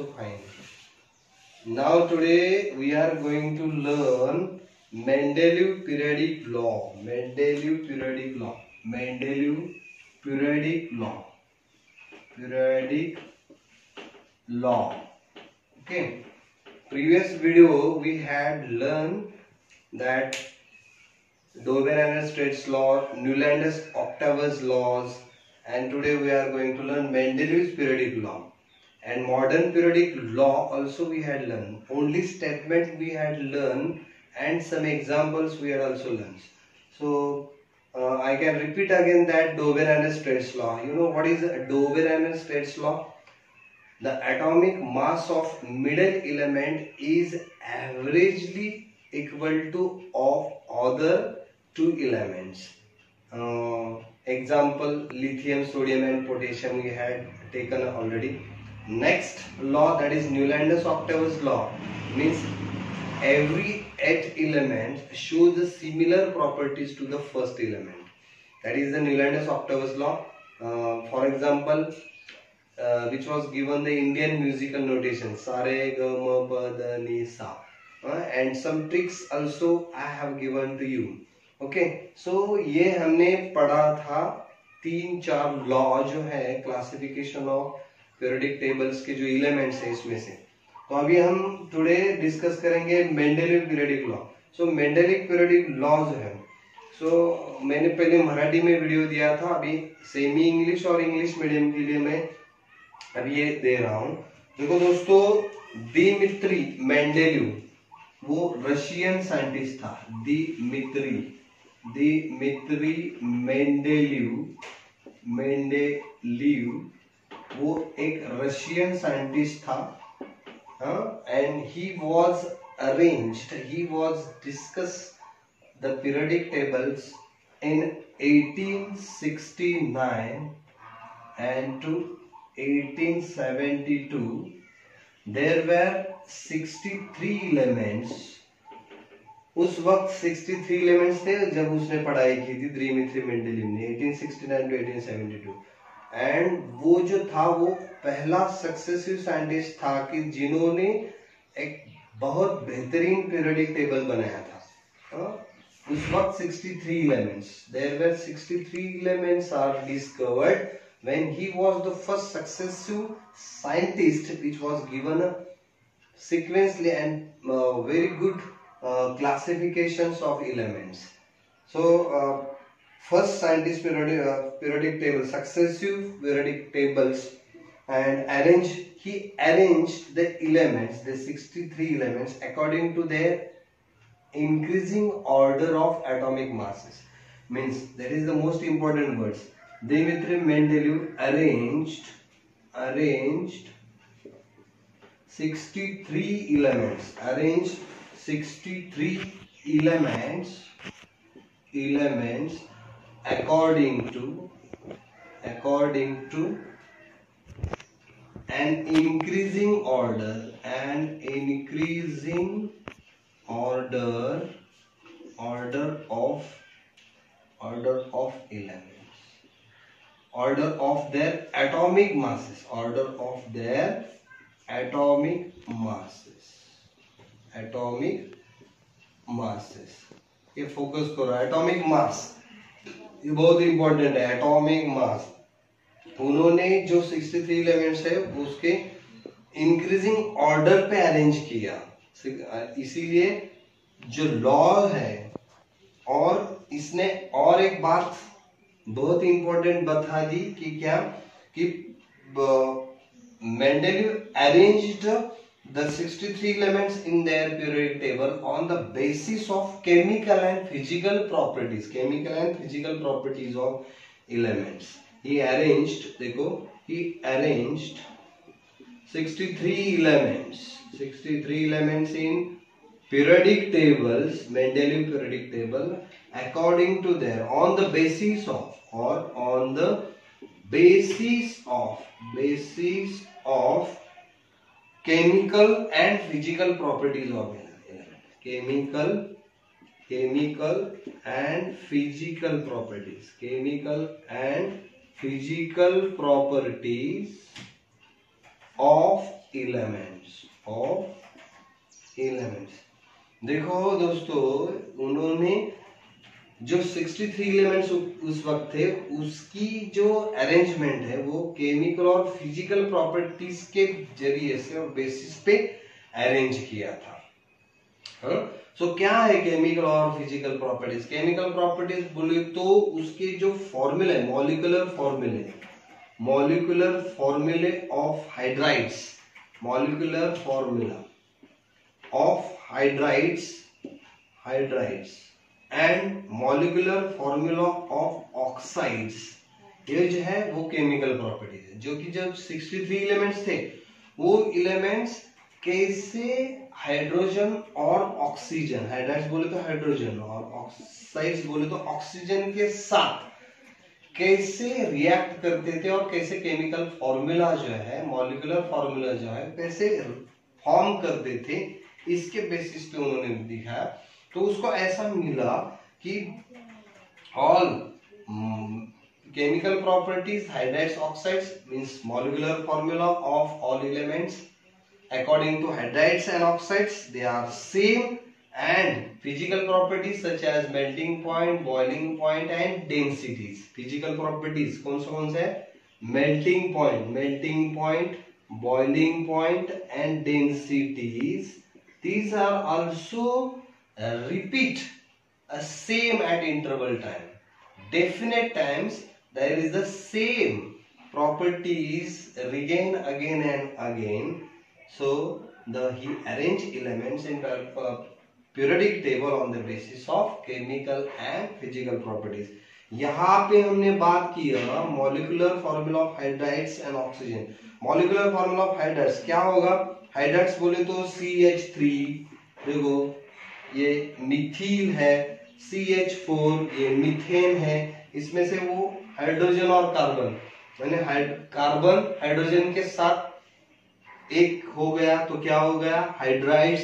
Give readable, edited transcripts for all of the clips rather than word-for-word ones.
also fine. Now today we are going to learn Mendeleev periodic law. Mendeleev periodic law. Mendeleev periodic law. Periodic law. Okay. Previous video we had learned that Doberan-Straits law, Newland-Octavius laws, and today we are going to learn Mendeleev's periodic law. And modern periodic law also we had learned. Only statement we had learned and some examples we had also learned. So I can repeat again that Doberan-Straits law. You know what is Doberan-Straits law? The atomic mass of middle element is averagely equal to of other two elements. Example, lithium, sodium and potassium we had taken already. Next law, that is Newland-Octavius law, means every 8 element shows the similar properties to the first element. That is the Newland-Octavius law. For example, which was given the Indian musical notation sa re ga ma pa da ni sa, and some tricks also I have given to you. Okay, so ये हमने पढ़ा था 3-4 law जो है classification of periodic tables के जो elements है इसमें से. तो अभी हम टुडे डिस्कस करेंगे मेंडेलीव पीरियोडिक लॉ. सो मेंडेलीव पीरियोडिक लॉ जो है, सो मैंने पहले मराठी में वीडियो दिया था, अभी सेमी इंग्लिश और इंग्लिश मीडियम के लिए मैं अभी ये दे रहा हूं. देखो दोस्तों, दिमित्री मेंडेलीव वो रशियन साइंटिस्ट था. दिमित्री मेंडेलीव वो एक रशियन साइंटिस्ट था. And he was discuss the periodic tables in 1869 and to 1872. There were 63 elements. उस वक्त 63 एलिमेंट्स थे जब उसने पढ़ाई की थी दिमित्री मेंडेलीव ने 1869 टू 1872. एंड वो जो था वो पहला सक्सेसिव साइंटिस्ट था कि जिन्होंने एक बहुत बेहतरीन पीरियोडिक टेबल बनाया था. उस वक्त 63 elements, there were 63 elements are discovered when he was the first successive scientist which was given a sequentially and very good classifications of elements. So first scientist periodic table, successive periodic tables, and he arranged the elements, the 63 elements according to their increasing order of atomic masses. Means that is the most important words. Dimitri Mendeleev arranged 63 elements. Arranged 63 elements according to an increasing order of elements. Order of their atomic masses. ये focus करो, atomic mass ये बहुत important है. Atomic मास उन्होंने जो 63 elements है उसके increasing order पे अरेंज किया. इसीलिए जो लॉ है, और इसने और एक बात बहुत इंपॉर्टेंट बता दी कि क्या कि Mendeleev arranged the 63 elements in their periodic table on the basis of chemical and physical properties of elements. He arranged 63 elements in periodic tables, Mendeleev periodic table, according to their on the basis of chemical and physical properties of element. Chemical and physical properties of elements. देखो दोस्तों, उन्होंने जो 63 elements उस वक्त थे, उसकी जो arrangement है वो केमिकल और फिजिकल प्रॉपर्टीज के जरिए से और बेसिस पे अरेंज किया था। सो क्या है केमिकल और फिजिकल प्रॉपर्टीज? केमिकल प्रॉपर्टीज बोले तो उसके जो फॉर्मूले, मॉलिक्यूलर फॉर्मूले of hydrides, molecular formula of hydrides and molecular formula of oxides, ये जो है वो केमिकल प्रॉपर्टीज है। जो कि जब 63 एलिमेंट्स थे, वो एलिमेंट्स कैसे हाइड्रोजन और ऑक्सीजन, हाइड्राइड्स बोले तो हाइड्रोजन और ऑक्साइड्स बोले तो ऑक्सीजन के साथ कैसे रिएक्ट करते थे और कैसे केमिकल फॉर्मूला जो है, मॉलिक्यूलर फॉर्मूला जो है, कैसे फॉर्म करते थे, इसके बेसिस पे उन्होंने दिखाया। तो उसको ऐसा मिला कि all chemical properties hydrides oxides means molecular formula of all elements according to hydrides and oxides, they are same, and physical properties such as melting point, boiling point and densities. Physical properties कौन से? melting point, boiling point and densities. These are also repeat same at interval time. Definite times there is the same properties regain again and again. So he arranged elements in periodic table on the basis of chemical and physical properties. यहाँ पे हमने बात की molecular formula of hydrides and oxygen. Molecular formula of hydrides क्या होगा? Hydrides बोले तो CH3, देखो ये मिथिल है, CH4 ये मीथेन है, इसमें से वो हाइड्रोजन और कार्बन, मैंने कार्बन हाइड्रोजन के साथ एक हो गया तो क्या हो गया? हाइड्राइड्स,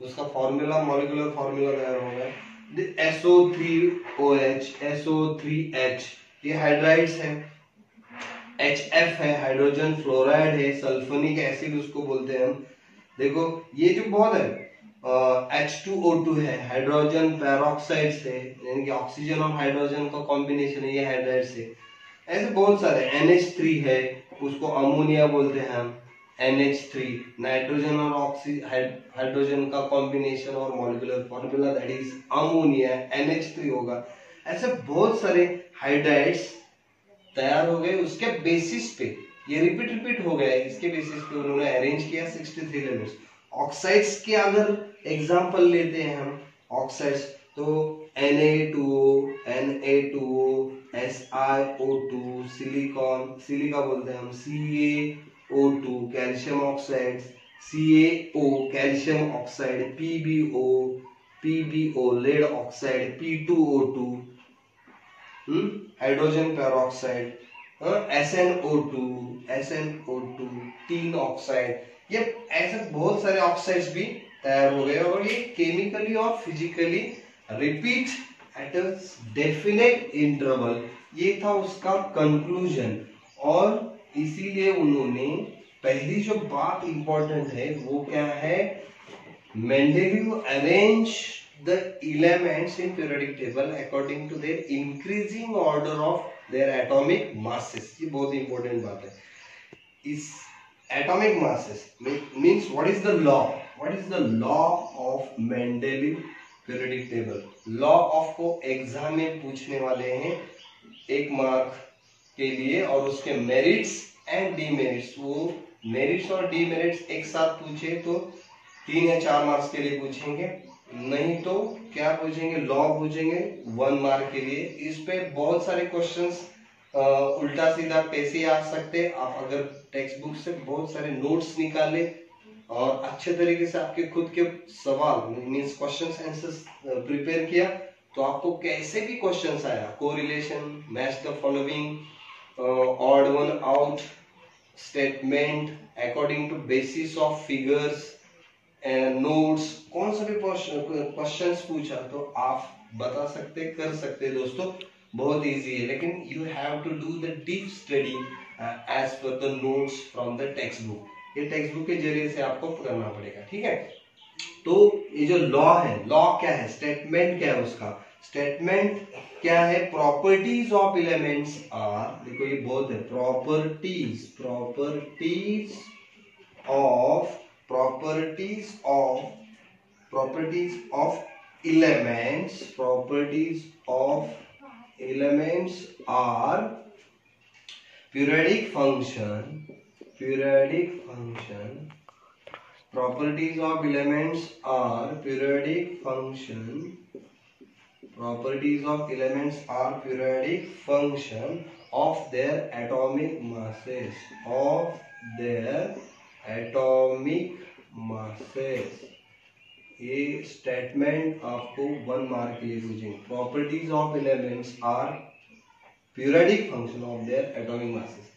उसका फॉर्मूला, मॉलिक्यूलर फॉर्मूला तैयार हो गया। SO3OH, SO3H, ये हाइड्राइड्स है। HF है, हाइड्रोजन फ्लोराइड है, सल्फोनिक एसिड उसको बोलते हैं हम। देखो ये जो बहुत है, H2O2 है, हाइड्रोजन पेरोक्साइड है, यानी कि ऑक्सीजन और हाइड्रोजन का कॉम्बिनेशन है, ये हाइड्राइड्स है। ऐसे बहुत सारे, NH3 है, उसको अमोनिया बोलते हैं हम, NH3, नाइट्रोजन और हाइड्रोजन का कॉम्बिनेशन और molecular formula that is ammonia, NH3 होगा। ऐसे बहुत सारे हाइड्राइड्स तैयार हो गए, उसके बेसिस पे ये रिपीट हो गया, इसके बेसिस पे उन्होंने अरेंज किया 63 एलिमेंट्स। ऑक्साइड्स के अगर एग्जांपल लेते हैं हम, ऑक्साइड्स तो Na2O, SiO2, सिलिका बोलते हैं हम, CaO2, calcium oxide, CaO calcium oxide, PbO lead oxide, P2O2 hydrogen peroxide, SnO2 tin oxide, ये ऐसे बहुत सारे ऑक्साइड्स भी तैयार हो गए और ये केमिकली और physically repeat at a definite interval. ये था उसका कंक्लूजन। और इसीलिए उन्होंने पहली जो बात इंपॉर्टेंट है वो क्या है? Mendeleev arrange the elements in periodic table according to their increasing order of their atomic masses. ये बहुत इंपॉर्टेंट बात है। इस atomic masses means what is the law? What is the law of Mendeleev periodic table? Law of को exam में पूछने वाले हैं 1 मार्क के लिए, और उसके मेरिट्स एंड डीमेरिट्स, वो मेरिट्स और डीमेरिट्स एक साथ पूछे तो 3 या 4 मार्क्स के लिए पूछेंगे, नहीं तो क्या पूछेंगे? लॉ पूछेंगे 1 मार्क के लिए। इस पे बहुत सारे क्वेश्चंस उल्टा सीधा कैसे आ सकते हैं। आप अगर टेक्स्ट बुक से बहुत सारे नोट्स निकाले और अच्छे तरीके से आपके खुद के सवाल मींस क्वेश्चंस आंसर्स प्रिपेयर किया, तो आपको कैसे भी क्वेश्चंस आया, correlation, match the following, odd one out, statement, according to basis of figures, notes, कौन सा भी क्वेश्चंस पूछा तो आप बता सकते, कर सकते दोस्तों, बहुत इजी है। लेकिन you have to do the deep study as per the notes from the text book. ये टेक्स्ट बुक के जरिए से आपको करना पड़ेगा, ठीक है। तो ये जो लॉ है, लॉ क्या है, स्टेटमेंट क्या है उसका, स्टेटमेंट क्या है, प्रॉपर्टीज ऑफ एलिमेंट्स आर, देखो ये बहुत है, properties of elements are periodic function, properties of elements are periodic function of their atomic masses, ये स्टेटमेंट आपको 1 मार्क के लिए पूछेंगे। Properties of elements are periodic function of their atomic masses.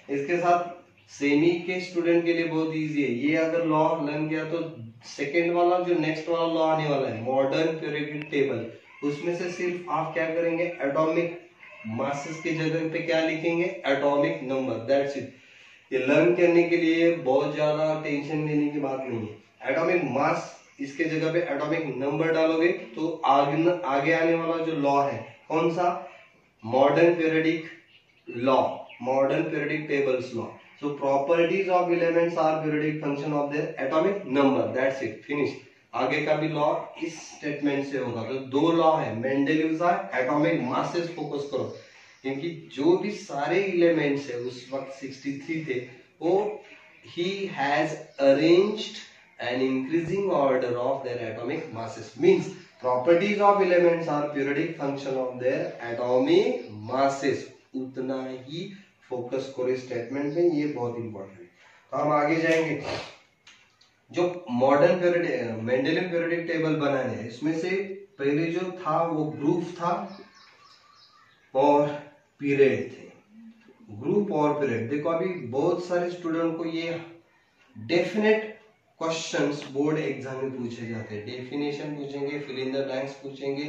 इसके साथ सेमी के स्टूडेंट के लिए बहुत इजी है, ये अगर लॉ लर्न किया तो सेकंड वाला जो नेक्स्ट वाला लॉ आने वाला है मॉडर्न पीरियोडिक टेबल, उसमें से सिर्फ आप क्या करेंगे, एटॉमिक मासेस की जगह पे क्या लिखेंगे, एटॉमिक नंबर, दैट्स इट। ये लर्न करने के लिए बहुत ज्यादा टेंशन लेने की बात नहीं है। एटॉमिक मास इसके जगह पे एटॉमिक नंबर डालोगे तो आगे आने वाला जो लॉ है कौन सा, modern periodic tables law. So properties of elements are periodic function of their atomic number, that's it, finish. आगे का भी लॉ इस स्टेटमेंट से होगा। तो 2 लॉ है, मेंडेलिव्स एटॉमिक मासेस, फोकस करो, क्योंकि जो भी सारे एलिमेंट्स है उस वक्त 63 थे, वो he has arranged an increasing order of their atomic masses, means properties of elements are periodic function of their atomic masses। उतना ही फोकस करो इस स्टेटमेंट में, ये बहुत इंपॉर्टेंट है। तो हम आगे जाएंगे, जो modern period Mendelian periodic table बनाए हैं, इसमें से पहले जो था वो ग्रुप था और पीरियड थे, ग्रुप और पीरियड। देखो अभी बहुत सारे स्टूडेंट को ये डेफिनेट क्वेश्चंस बोर्ड एग्जाम में पूछे जाते हैं, डेफिनेशन पूछेंगे, फिल इन द ब्लैंक्स पूछेंगे,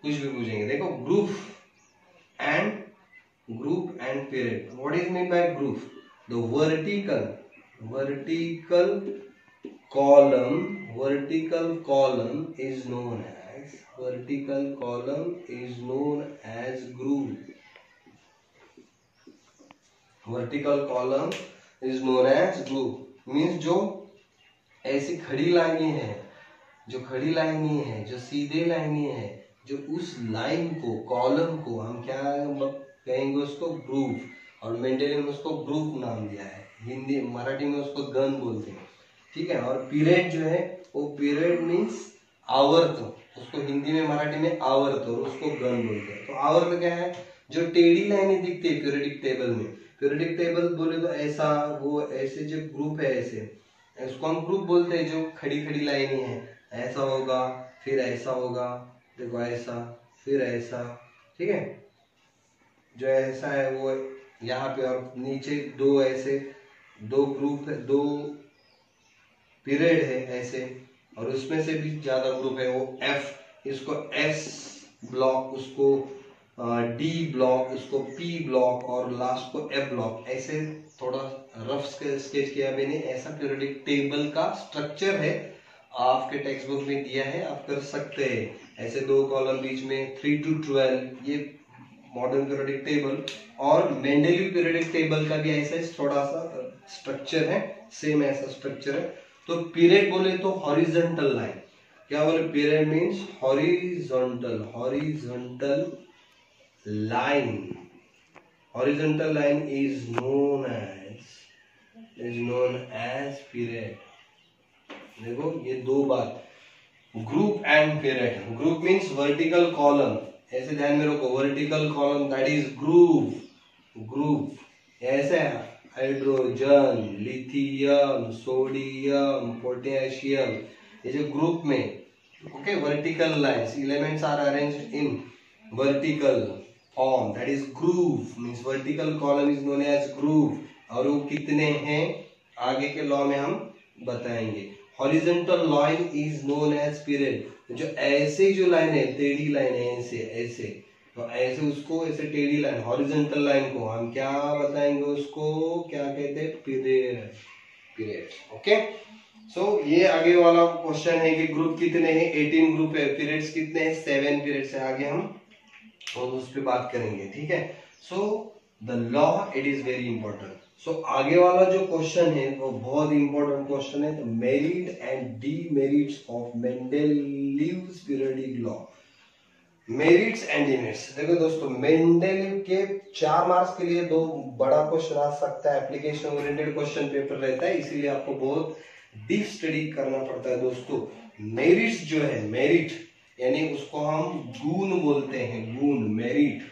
कुछ भी पूछेंगे। देखो group and period, what is mean by group, the vertical column is known as groove, means जो ऐसी खड़ी लाइनें हैं, जो सीधे लाइनें हैं, जो उस लाइन को, कॉलम को हम क्या कहेंगे, उसको ग्रूव, और मेंडेलियन उसको ग्रूव नाम दिया है, हिंदी मराठी में उसको गन बोलते हैं, ठीक है। और पीरियड जो है वो पीरियड मीन्स आवर्त, उसको हिंदी में मराठी में आवर्त और उसको गन बोलते हैं। तो आवर्त क्या है, जो टेढ़ी लाइनें दिखती है पीरियोडिक टेबल में, पीरियोडिक टेबल बोले तो ऐसा, वो ऐसे जो ग्रुप है ऐसे, इसको हम ग्रुप बोलते हैं। जो खड़ी लाइनें हैं, ऐसा होगा, फिर ऐसा होगा, देखो ऐसा, फिर ऐसा, ठीक है। जो ऐसा है वो यहाँ पे, और नीचे 2 ऐसे 2 ग्रुप है, 2 पीरियड है ऐसे, और उसमें से भी ज्यादा ग्रुप है वो F, इसको S ब्लॉक, उसको D ब्लॉक, उसको P ब्लॉक और लास्ट को F ब्लॉक। ऐसे थोड़ा रफ स्केच किया मैंने, ऐसा पीरियोडिक टेबल का स्ट्रक्चर है, आपके टेक्स्ट बुक में दिया है, आप कर सकते हैं। ऐसे 2 कॉलम बीच में 3 to 12, ये मॉडर्न पीरियोडिक टेबल। और मेंडेलियन पीरियोडिक टेबल का भी ऐसा थोड़ा सा स्ट्रक्चर है, सेम ऐसा स्ट्रक्चर है। तो पीरियड बोले तो हॉरिजॉन्टल लाइन, क्या बोले, period means horizontal line is known as period। देखो ये 2 बात, group and period. Group means vertical column, ऐसे ध्यान में रखो, vertical column that is group ऐसे है, हाइड्रोजन, लिथियम, सोडियम, पोटेशियम, ये जो ग्रुप में, okay, vertical lines, elements are arranged in vertical form, that is group, means vertical column is known as group. और वो कितने हैं आगे के लॉ में हम बताएंगे। Horizontal line is known as period, जो ऐसे जो लाइन है, टेढ़ी लाइन है, ऐसे तो ऐसे उसको, ऐसे टेढ़ी लाइन हॉरिजॉन्टल लाइन को हम क्या बताएंगे, उसको क्या कहते हैं, पीरियड। पीरियड्स। ओके, सो ये आगे वाला क्वेश्चन है कि ग्रुप कितने हैं, 18 ग्रुप है, पीरियड्स कितने हैं, 7 पीरियड्स है। आगे हम और उस पर बात करेंगे, ठीक है। So the law it is very important. So आगे वाला जो क्वेश्चन है वो बहुत इंपॉर्टेंट क्वेश्चन है, merit and demerits of Mendeleev's periodic law. Merits and demerits, देखो दोस्तों, मेंडेलीव के 4 मार्क्स के लिए 2 बड़ा क्वेश्चन आ सकता है, एप्लीकेशन ओरिएंटेड क्वेश्चन पेपर रहता है, इसीलिए आपको बहुत डीप स्टडी करना पड़ता है दोस्तों। मेरिट्स जो है, मेरिट यानी उसको हम गुण बोलते हैं, गुण, मेरिट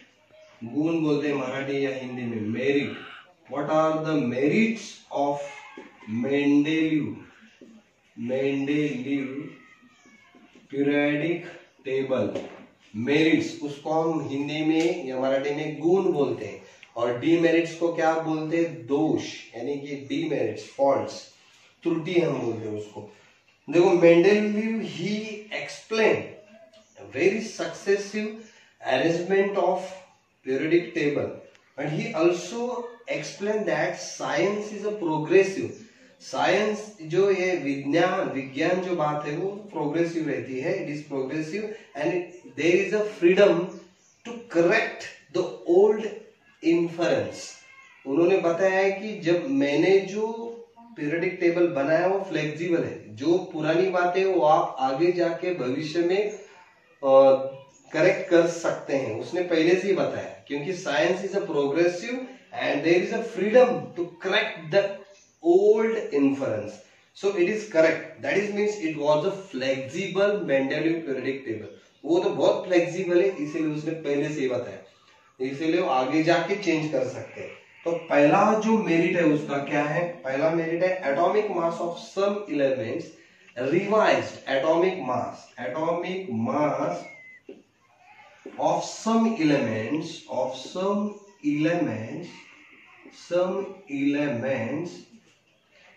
गुण बोलते हैं मराठी या हिंदी में, merit. What are the merits of Mendeleev periodic table. Merits उसको हम हिंदी में या मराठी में गुण बोलते हैं, और डीमेरिट्स को क्या बोलते हैं, दोष, यानी कि डीमेरिट्स, फॉल्ट्स, त्रुटि हम बोलते हैं उसको। देखो, Mendeleev he explain very successive arrangement of periodic table, and he also explained that science is a progressive, science जो ये विज्ञान जो बात है वो प्रोग्रेसिव रहती है, it is progressive and there is a freedom to correct the old inference. उन्होंने बताया है कि जब मैंने जो पीरियोडिक टेबल बनाया वो फ्लेक्सिबल है, जो पुरानी बातें वो आप आगे जाके भविष्य में करेक्ट कर सकते हैं, उसने पहले से ही बताया, क्योंकि science is a progressive and there is a freedom to correct the old inference, so it is correct, that is means it was a flexible Mendeleev periodic table. वो तो बहुत फ्लेक्सिबल है, इसीलिए उसने पहले से ही बताया, इसीलिए वो आगे जाके चेंज कर सकते हैं। तो पहला जो मेरिट है उसका क्या है, पहला मेरिट है atomic mass of some elements revised, atomic mass of some elements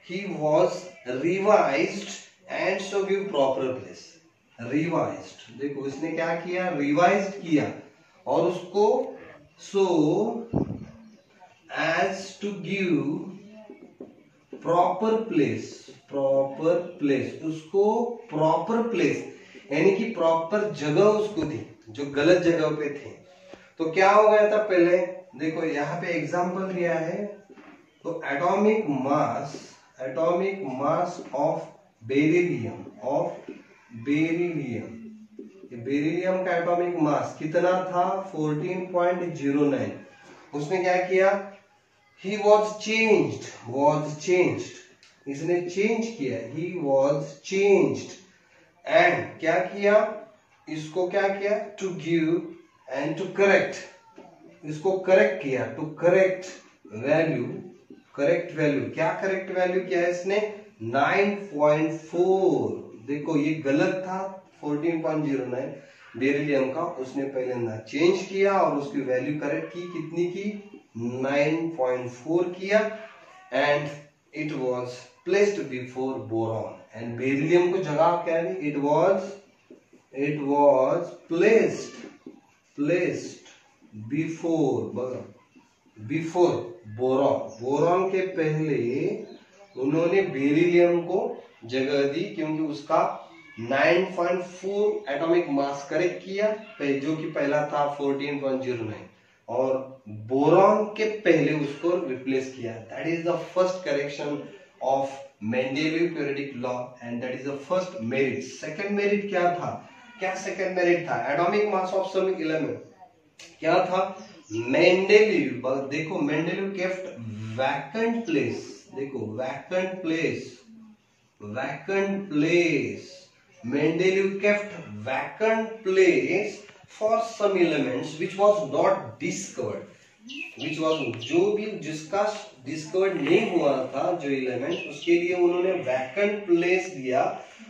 he was revised and so give proper place। revised, देखो इसने क्या किया, revised किया और उसको so as to give proper place, उसको प्रॉपर प्लेस यानी कि प्रॉपर जगह उसको दी, जो गलत जगह पे थे। तो क्या हो गया था, पहले देखो यहाँ पे एग्जांपल दिया है, तो एटॉमिक मास ऑफ बेरिलियम का एटॉमिक मास कितना था, 14.09। उसने क्या किया, he was changed, इसने चेंज किया, he was changed एंड क्या किया, इसको क्या किया, to give and to correct, इसको करेक्ट किया, टू करेक्ट वैल्यू, क्या करेक्ट वैल्यू किया इसने, 9.4। देखो ये गलत था 14.09 बेरिलियम का, उसने पहले ना चेंज किया और उसकी वैल्यू करेक्ट की, कितनी की, 9.4 किया, and it was placed before boron, and beryllium को जगह क्या है, it was placed before boron के पहले उन्होंने बेरिलियम को जगह दी, क्योंकि उसका 9.4 एटॉमिक मास करेक्ट किया, जो कि पहला था 14.09, और बोरॉन के पहले उसको रिप्लेस किया। That is the first correction of Mendeleev periodic law and that is the first merit. Second merit क्या था, सेकंड मेरिट था atomic mass of some element, क्या था, मेंडेलीव, देखो मेंडेलीव केप्ट वैकेंट प्लेस, देखो vacant place, Mendeleev kept vacant place for some elements which was not discovered, जो भी जिसका डिस्कवर्ड नहीं हुआ था जो एलिमेंट, उसके लिए उन्होंने वैकेंट प्लेस दिया,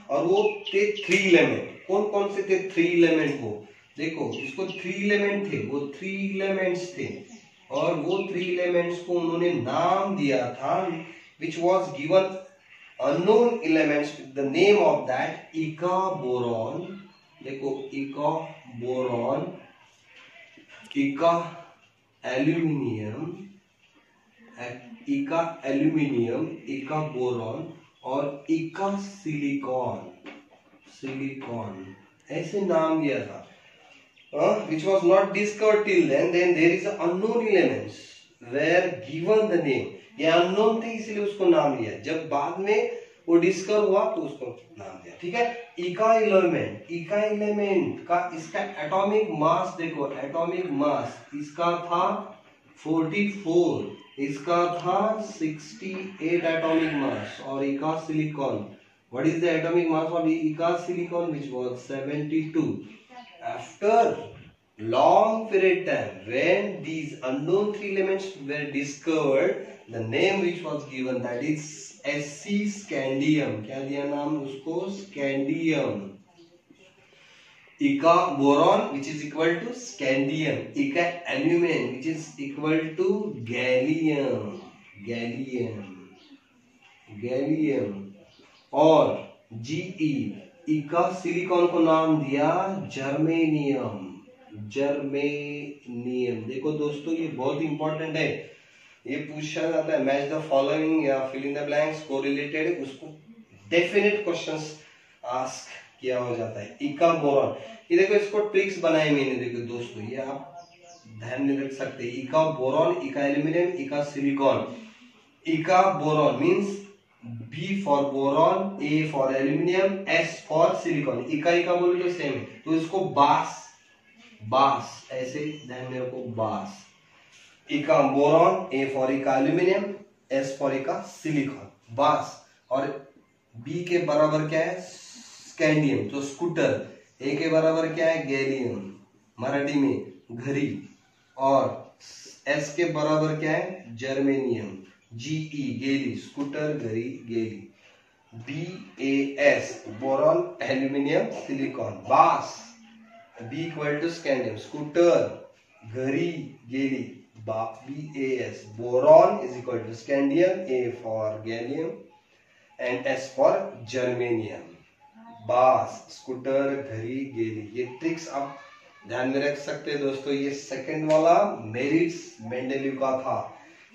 और वो थे 3 एलिमेंट। कौन कौन से थे 3 एलिमेंट, वो देखो, इसको 3 एलिमेंट थे, वो 3 एलिमेंट्स थे, और वो 3 एलिमेंट्स को उन्होंने नाम दिया था, which was given unknown elements with the name of that इका बोरॉन, देखो इका बोरॉन, इका एल्यूमिनियम इका एल्यूमिनियम, इका बोरॉन और इका सिलिकॉन, सिलिकॉन ऐसे नाम दिया था, which was not discovered till then there is a unknown elements were given the name. ये अननोन थे इसलिए उसको नाम दिया, जब बाद में वो डिस्कवर हुआ तो उसको नाम दिया। ठीक है, इका एलिमेंट, इका एलिमेंट का इसका एटॉमिक मास देखो, एटॉमिक मास इसका था 44, इसका था 68 एटॉमिक मास, और इका silicon, what is the atomic mass of इका silicon, which was 72. After long period time, when these unknown three elements were discovered, the name which was given, that is Sc scandium. क्या दिया नाम उसको? Scandium. इका boron which is equal to scandium, इका aluminium which is equal to gallium, gallium, gallium, और Ge इका silicon को नाम दिया जर्मेनियम, जर्मेनियम। देखो दोस्तों ये बहुत इंपॉर्टेंट है, ये पूछा जाता है मैच द फॉलोइंग या fill in the blanks correlated, उसको डेफिनेट क्वेश्चंस आस्क किया हो जाता है। इका बोरॉन, ये देखो इसको ट्रिक्स बनाए मैंने, देखो दोस्तों ये आप ध्यान में रख सकते हैं। इका बोरॉन, इका एल्यूमिनियम, इका सिलिकॉन। इका boron means B for boron, A for aluminium, S for silicon। इका इका बोलो तो सेम है, तो इसको बास, बास ऐसे ध्यान में रखो, बास। इका बोरॉन, A for इका एल्यूमिनियम, S for इका सिलिकॉन, बास। और B के बराबर क्या है? स्कैंडियम, तो स्कूटर। A के बराबर क्या है? गैलियम, मराठी में घरी। और S के बराबर क्या है? जर्मेनियम, Ge गेली, स्कूटर, घरी, गेली। BAS बोरॉन, एल्यूमिनियम, सिलिकॉन, बास। B equal to scandium, scooter, घरी, गेली, BAS boron is equal to scandium, A for gallium and S for germanium, बास, स्कूटर, घरी, गेली। ये ट्रिक्स आप ध्यान में रख सकते हैं दोस्तों। ये सेकंड वाला मेरिट्स मेंडेलीव का था।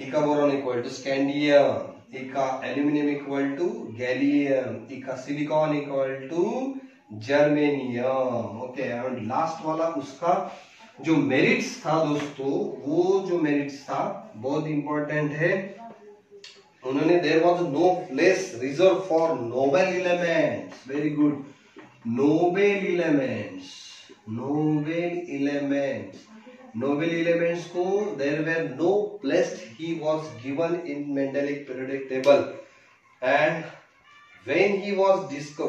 इका बोरॉन इक्वल टू स्कैंडियम, इका एल्यूमिनियम इक्वल टू गैलियम, इका silicon equal to germanium. Okay, and last वाला उसका जो मेरिट्स था दोस्तों, वो जो मेरिट्स था बहुत इंपॉर्टेंट है। उन्होंने there was no place reserve for noble elements, very good, noble elements, noble elements, noble elements को there were no place he was given in Mendeleev's periodic table, and when he was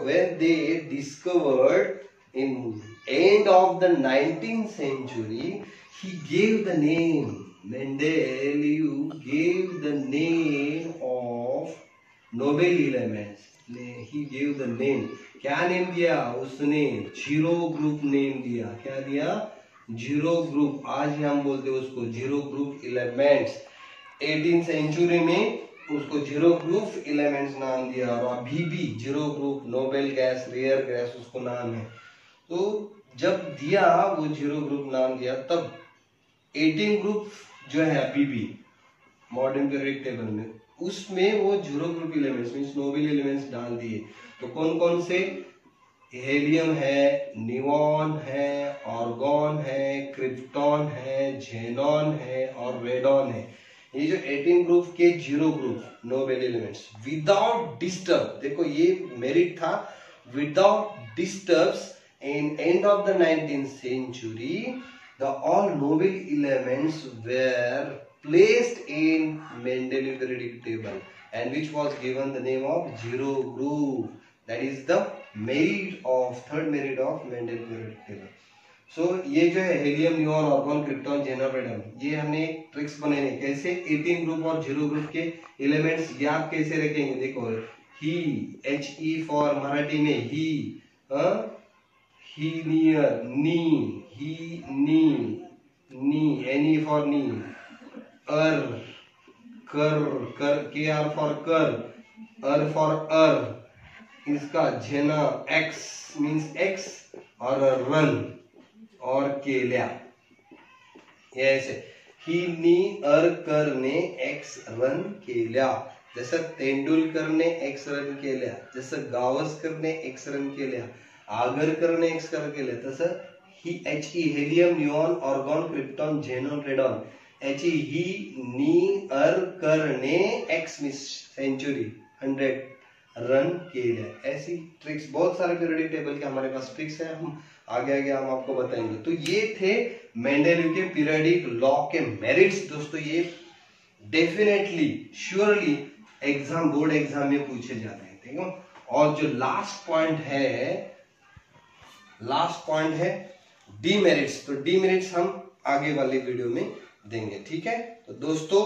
when they discovered in end of the 19th century, he gave the name, Mendeleev gave the name of Nobel elements, he gave the name, क्या name दिया उसने? Zero group name दिया। क्या दिया? Zero group, आज हम बोलते हैं उसको zero group elements. 18th century में उसको जीरो ग्रुप एलिमेंट्स नाम दिया, और अभी भी zero group noble gas, rare gas उसको नाम है। तो जब दिया वो जीरो ग्रुप नाम दिया, तब 18 ग्रुप जो है अभी भी मॉडर्न पीरियोडिक टेबल में, उसमें वो zero group elements means Nobel elements डाल दिए। तो कौन कौन से? हेलियम है, नियॉन है, आर्गॉन है, क्रिप्टॉन है, जेनॉन है और रेडॉन है। ये जो 18 ग्रुप के zero group Nobel elements without disturb, देखो ये मेरिट था, without disturbs in end of the 19th century the all Nobel elements were placed in Mendeleev periodic table, and which was given the name of zero group. That is the merit of third merit of Mendeleev periodic table. So ये जो है helium, neon, argon, krypton, xenon, radon, ये हमने tricks बनाए कैसे 18 group और zero group के elements याद कैसे रखेंगे। देखो ही, HE फॉर मराठी में ही, ही नियर, नी, ही नी, नी, एनी फॉर नी, अर, कर, कर, KR फॉर कर, अर फॉर अर, इसका जेना, एक्स मीन्स एक्स, और रन और केल्या, ये ऐसे। ही नी अर करने एक्स रन केल्या, जसं तेंडुलकरने एक्स रन केल्या, जसं गावस्करने एक्स रन केल्या, आगरकरने एक्स रन केल्या, तसं ही helium, neon, argon, krypton, xenon, radon ही नी अर करने एक्स सेंचुरी 100 रन केल्या। ऐसी ट्रिक्स बहुत सारे पीरियोडिक टेबल के हमारे पास ट्रिक्स है, हम आगे हम आपको बताएंगे। तो ये थे मेंडेलीव के पीरियोडिक लॉ के मेरिट्स। दोस्तों ये definitely surely exam, board exam में पूछे जाते हैं, ठीक है। और जो लास्ट पॉइंट है डीमेरिट्स, तो डीमेरिट्स हम आगे वाले वीडियो में देंगे, ठीक है। तो दोस्तों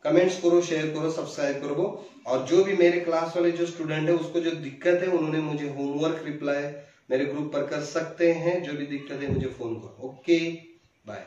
कमेंट्स करो, शेयर करो, सब्सक्राइब करो, और जो भी मेरे क्लास वाले जो स्टूडेंट है उसको जो दिक्कत है उन्होंने मुझे होमवर्क रिप्लाई मेरे ग्रुप पर कर सकते हैं। जो भी दिक्कत है मुझे फोन करो। Okay bye.